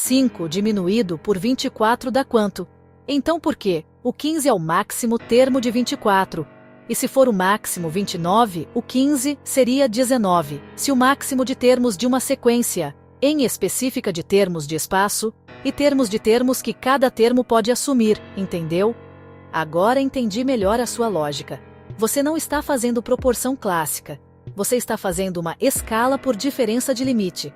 5 diminuído por 24 dá quanto? Então por quê? O 15 é o máximo termo de 24. E se for o máximo 29, o 15 seria 19. Se o máximo de termos de uma sequência, em específica de termos de espaço, e termos de termos que cada termo pode assumir, entendeu? Agora entendi melhor a sua lógica. Você não está fazendo proporção clássica. Você está fazendo uma escala por diferença de limite.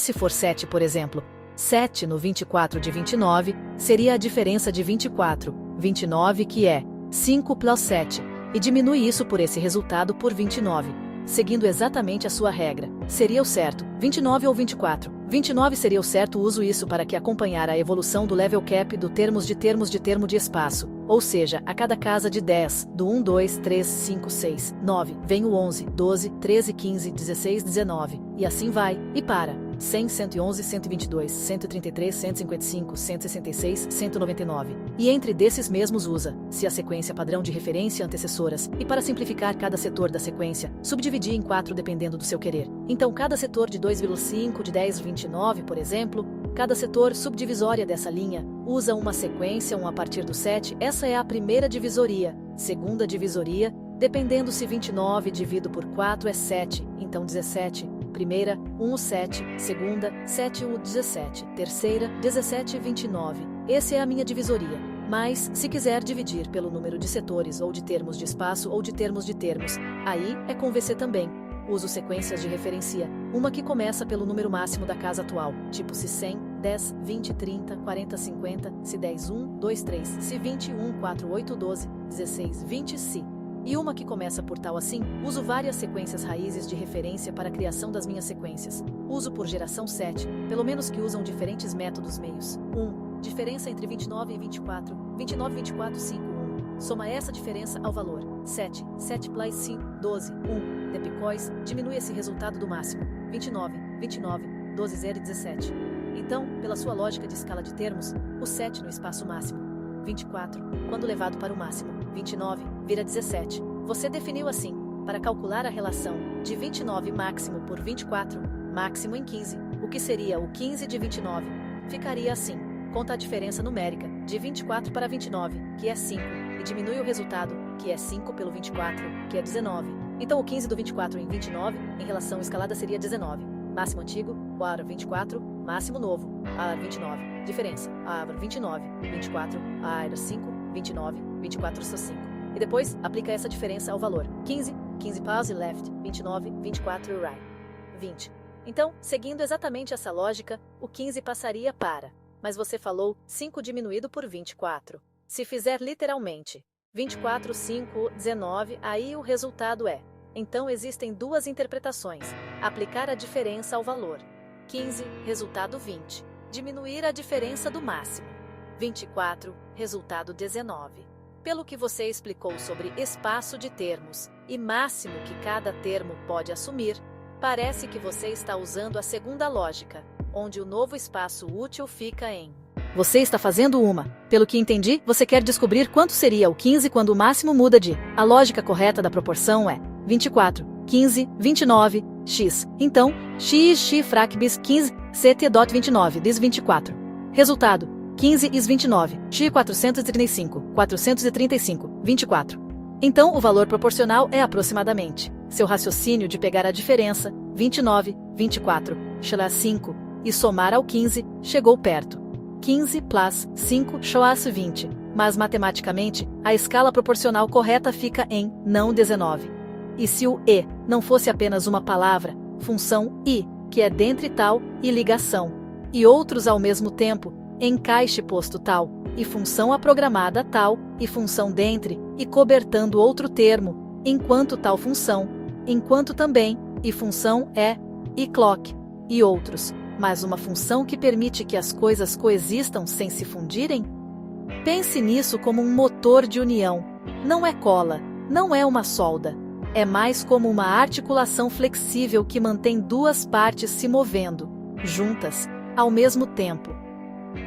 Se for 7, por exemplo, 7 no 24 de 29 seria a diferença de 24, 29 que é 5 plus 7, e diminui isso por esse resultado por 29. Seguindo exatamente a sua regra, seria o certo, 29 ou 24. 29 seria o certo, uso isso para que acompanhar a evolução do level cap do termo de espaço, ou seja, a cada casa de 10, do 1, 2, 3, 5, 6, 9, vem o 11, 12, 13, 15, 16, 19, e assim vai, e para. 100, 111, 122, 133, 155, 166, 199. E entre desses mesmos usa-se a sequência padrão de referência antecessoras, e para simplificar cada setor da sequência, subdividir em 4 dependendo do seu querer. Então cada setor de 2,5 de 10, 29, por exemplo, cada setor subdivisória dessa linha, usa uma sequência 1 a partir do 7, essa é a primeira divisoria. Segunda divisoria, dependendo se 29 dividido por 4 é 7, então 17. Primeira, 1, 7, segunda, 7, 1, 17, terceira, 17, 29. Essa é a minha divisoria. Mas, se quiser dividir pelo número de setores ou de termos de espaço ou de termos, aí é com VC também. Uso sequências de referência, uma que começa pelo número máximo da casa atual, tipo se 100, 10, 20, 30, 40, 50, se 10, 1, 2, 3, se 21, 4, 8, 12, 16, 20, se. E uma que começa por tal assim, uso várias sequências raízes de referência para a criação das minhas sequências. Uso por geração 7, pelo menos que usam diferentes métodos meios. 1. Diferença entre 29 e 24. 29, 24, 5, 1. Soma essa diferença ao valor. 7. 7 plus 5, 12, 1. Depois, diminui esse resultado do máximo. 29, 29, 12, 0 e 17. Então, pela sua lógica de escala de termos, o 7 no espaço máximo. 24, quando levado para o máximo. 29, vira 17. Você definiu assim, para calcular a relação de 29 máximo por 24, máximo em 15, o que seria o 15 de 29. Ficaria assim, conta a diferença numérica, de 24 para 29, que é 5, e diminui o resultado, que é 5 pelo 24, que é 19. Então o 15 do 24 em 29, em relação escalada seria 19. Máximo antigo, o 24, máximo novo, a 29. Diferença, a 29, 24, a 5, 29, 24 só 5. E depois, aplica essa diferença ao valor. 15, 15 pause left, 29, 24 right, 20. Então, seguindo exatamente essa lógica, o 15 passaria para. Mas você falou 5 diminuído por 24. Se fizer literalmente 24, 5, 19, aí o resultado é. Então existem duas interpretações. Aplicar a diferença ao valor. 15, resultado 20. Diminuir a diferença do máximo. 24, resultado 19. Pelo que você explicou sobre espaço de termos e máximo que cada termo pode assumir, parece que você está usando a segunda lógica, onde o novo espaço útil fica em... Você está fazendo uma. Pelo que entendi, você quer descobrir quanto seria o 15 quando o máximo muda de... A lógica correta da proporção é 24, 15, 29, x. Então, x frac bis 15, ct.29 dis 24. Resultado, 15 is 29, x 435, 435, 24. Então, o valor proporcional é aproximadamente. Seu raciocínio de pegar a diferença, 29, 24, x 5, e somar ao 15, chegou perto. 15 plus 5 choas 20, mas matematicamente, a escala proporcional correta fica em, não 19. E se o e não fosse apenas uma palavra, função i, que é dentre tal e ligação, e outros ao mesmo tempo, encaixe posto tal, e função aprogramada tal, e função dentre, e cobertando outro termo, enquanto tal função, enquanto também, e função é, e clock, e outros, mas uma função que permite que as coisas coexistam sem se fundirem? Pense nisso como um motor de união. Não é cola, não é uma solda. É mais como uma articulação flexível que mantém duas partes se movendo, juntas, ao mesmo tempo.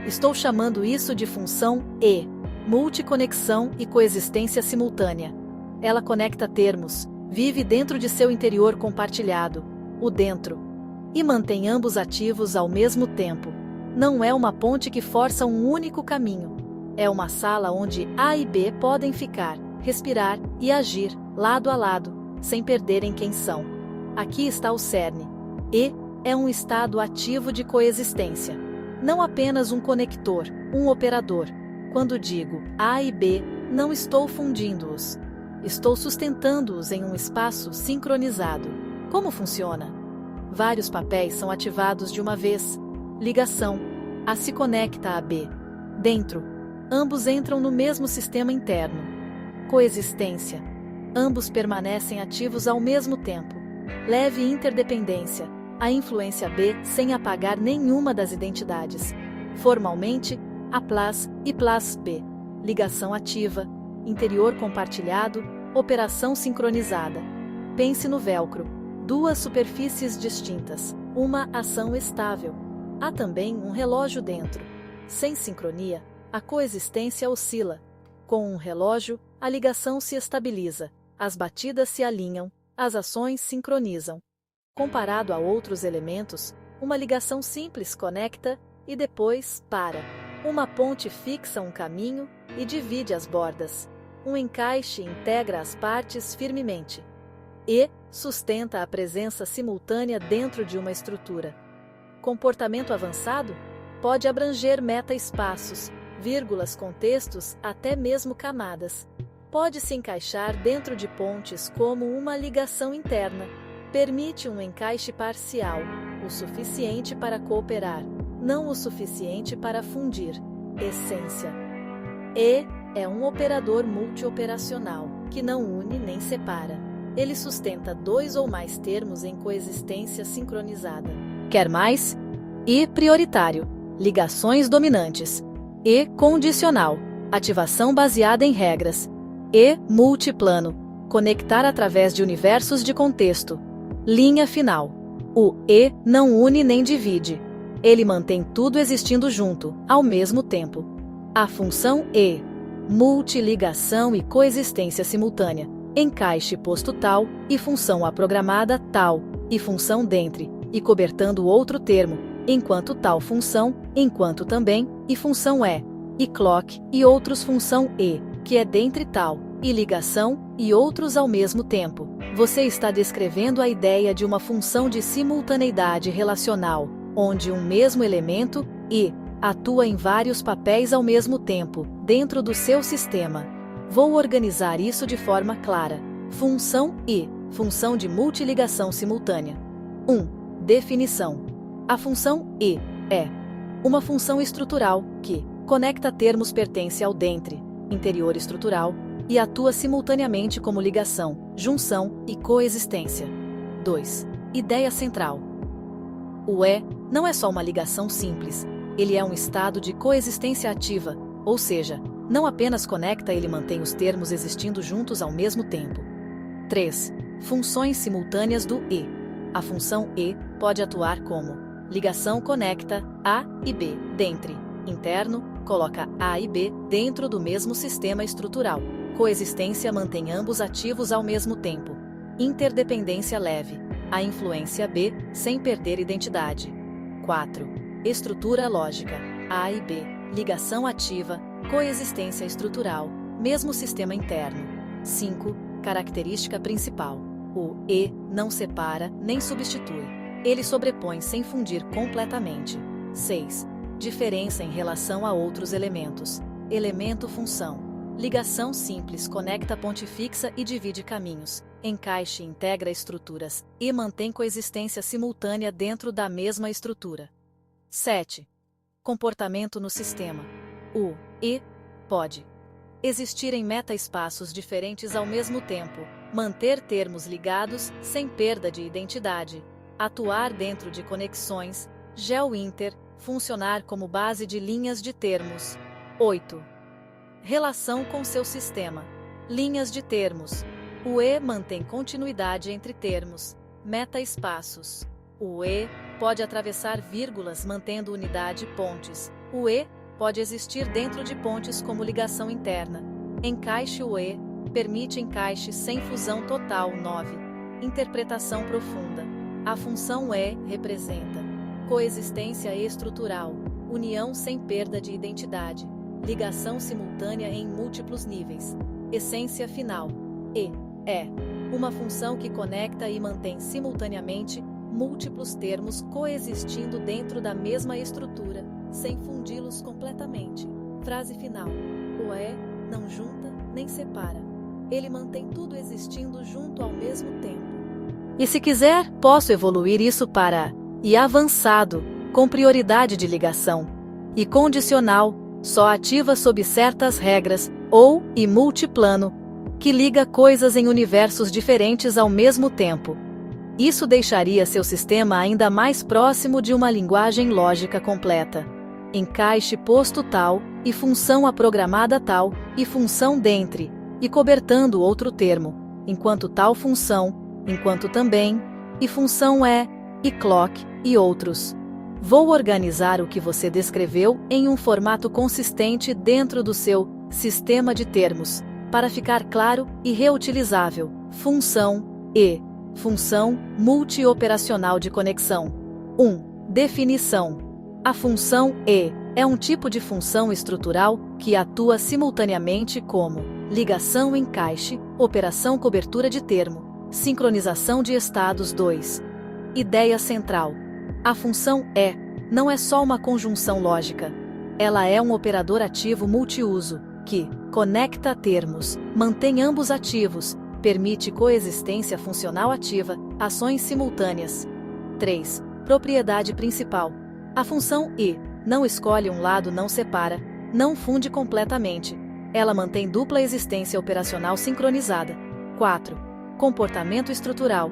Estou chamando isso de função E, multiconexão e coexistência simultânea. Ela conecta termos, vive dentro de seu interior compartilhado, o dentro, e mantém ambos ativos ao mesmo tempo. não é uma ponte que força um único caminho. É uma sala onde A e B podem ficar, respirar e agir, lado a lado, sem perderem quem são. Aqui está o cerne. E é um estado ativo de coexistência. Não apenas um conector, um operador. Quando digo A e B, não estou fundindo-os. Estou sustentando-os em um espaço sincronizado. Como funciona? Vários papéis são ativados de uma vez. Ligação. A se conecta a B. Dentro. Ambos entram no mesmo sistema interno. Coexistência. Ambos permanecem ativos ao mesmo tempo. Leve interdependência. A influência B sem apagar nenhuma das identidades. Formalmente, A+ e B. Ligação ativa. Interior compartilhado. Operação sincronizada. Pense no velcro. Duas superfícies distintas. Uma ação estável. Há também um relógio dentro. Sem sincronia, a coexistência oscila. Com um relógio, a ligação se estabiliza, as batidas se alinham, as ações sincronizam. Comparado a outros elementos, uma ligação simples conecta e depois para. Uma ponte fixa um caminho e divide as bordas. Um encaixe integra as partes firmemente. E sustenta a presença simultânea dentro de uma estrutura. Comportamento avançado pode abranger meta-espaços, vírgulas, contextos, até mesmo camadas. Pode se encaixar dentro de pontes como uma ligação interna. Permite um encaixe parcial, o suficiente para cooperar, não o suficiente para fundir. Essência. E é um operador multioperacional, que não une nem separa. Ele sustenta dois ou mais termos em coexistência sincronizada. Quer mais? E prioritário. Ligações dominantes. E condicional. Ativação baseada em regras. E multiplano. Conectar através de universos de contexto. Linha final. O E não une nem divide. Ele mantém tudo existindo junto, ao mesmo tempo. A função E. Multiligação e coexistência simultânea. Encaixe posto tal, e função aprogramada tal, e função dentre, e cobertando outro termo, enquanto tal função, enquanto também, e função é, e clock, e outros função e, que é dentre tal, e ligação, e outros ao mesmo tempo. Você está descrevendo a ideia de uma função de simultaneidade relacional, onde um mesmo elemento, e, atua em vários papéis ao mesmo tempo, dentro do seu sistema. Vou organizar isso de forma clara. Função e, função de multiligação simultânea. 1. Definição. A função e é uma função estrutural que conecta termos, pertence ao dentre, interior estrutural, e atua simultaneamente como ligação, junção e coexistência. 2. Ideia central. O E não é só uma ligação simples, ele é um estado de coexistência ativa, ou seja, não apenas conecta, ele mantém os termos existindo juntos ao mesmo tempo. 3. Funções simultâneas do E. A função E pode atuar como ligação, conecta A e B, dentre, interno, coloca A e B dentro do mesmo sistema estrutural. Coexistência mantém ambos ativos ao mesmo tempo. Interdependência leve. A influência B sem perder identidade. 4. Estrutura lógica. A e B. Ligação ativa. Coexistência estrutural. Mesmo sistema interno. 5. Característica principal. O E não separa nem substitui. Ele sobrepõe sem fundir completamente. 6. Diferença em relação a outros elementos. Elemento-função. Ligação simples conecta ponte fixa e divide caminhos. Encaixe integra estruturas e mantém coexistência simultânea dentro da mesma estrutura. 7. Comportamento no sistema. O E pode existir em meta-espaços diferentes ao mesmo tempo, manter termos ligados sem perda de identidade, atuar dentro de conexões, GeoInter, funcionar como base de linhas de termos. 8. Relação com seu sistema. Linhas de termos. O E mantém continuidade entre termos, meta-espaços. O E pode atravessar vírgulas mantendo unidade pontes. O E pode existir dentro de pontes como ligação interna. Encaixe o E permite encaixe sem fusão total. 9. Interpretação profunda. A função E representa coexistência estrutural. união sem perda de identidade, ligação simultânea em múltiplos níveis. Essência final. E é uma função que conecta e mantém simultaneamente múltiplos termos coexistindo dentro da mesma estrutura, sem fundi-los completamente. Frase final. O é não junta nem separa. Ele mantém tudo existindo junto ao mesmo tempo. E se quiser, posso evoluir isso para e avançado, com prioridade de ligação, e condicional, só ativa sob certas regras, ou e multiplano, que liga coisas em universos diferentes ao mesmo tempo. Isso deixaria seu sistema ainda mais próximo de uma linguagem lógica completa. Encaixe posto tal, e função aprogramada tal, e função dentre, e cobertando outro termo, enquanto tal função, enquanto também, e função é, e clock, e outros. Vou organizar o que você descreveu em um formato consistente dentro do seu sistema de termos, para ficar claro e reutilizável. Função e função multioperacional de conexão. 1. Definição. A função e é um tipo de função estrutural que atua simultaneamente como ligação encaixe, operação cobertura de termo, sincronização de estados. 2. Ideia central. A função é não é só uma conjunção lógica. Ela é um operador ativo multiuso, que conecta termos, mantém ambos ativos, permite coexistência funcional ativa, ações simultâneas. 3. Propriedade principal. A função e não escolhe um lado, não separa, não funde completamente. Ela mantém dupla existência operacional sincronizada. 4. Comportamento estrutural.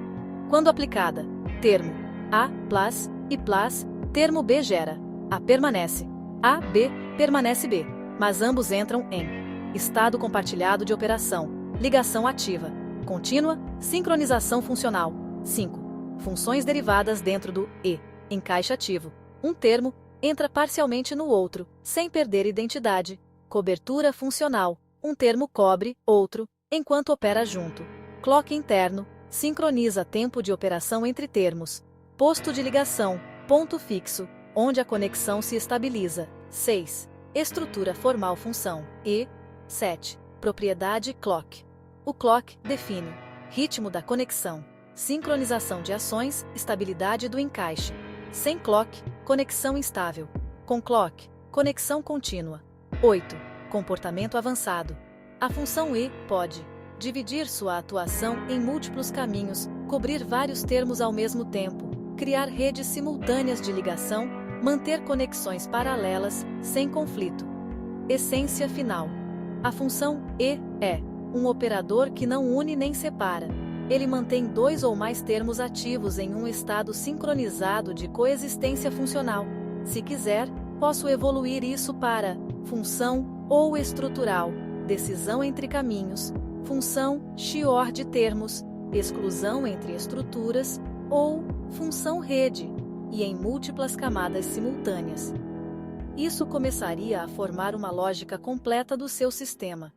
Quando aplicada, termo A plus e plus, termo B gera. A permanece. A, B, permanece B. Mas ambos entram em estado compartilhado de operação, ligação ativa, contínua, sincronização funcional. 5. Funções derivadas dentro do e, encaixe ativo. Um termo entra parcialmente no outro, sem perder identidade. Cobertura funcional. Um termo cobre outro, enquanto opera junto. Clock interno. Sincroniza tempo de operação entre termos. Posto de ligação. Ponto fixo, onde a conexão se estabiliza. 6. Estrutura formal função. E 7. Propriedade clock. O clock define ritmo da conexão, sincronização de ações, estabilidade do encaixe. Sem clock, conexão instável. Com clock, conexão contínua. 8. Comportamento avançado. A função e pode dividir sua atuação em múltiplos caminhos, cobrir vários termos ao mesmo tempo, criar redes simultâneas de ligação, manter conexões paralelas, sem conflito. Essência final. A função e é um operador que não une nem separa. Ele mantém dois ou mais termos ativos em um estado sincronizado de coexistência funcional. Se quiser, posso evoluir isso para função ou estrutural, decisão entre caminhos, função XOR de termos, exclusão entre estruturas, ou função rede, e em múltiplas camadas simultâneas. Isso começaria a formar uma lógica completa do seu sistema.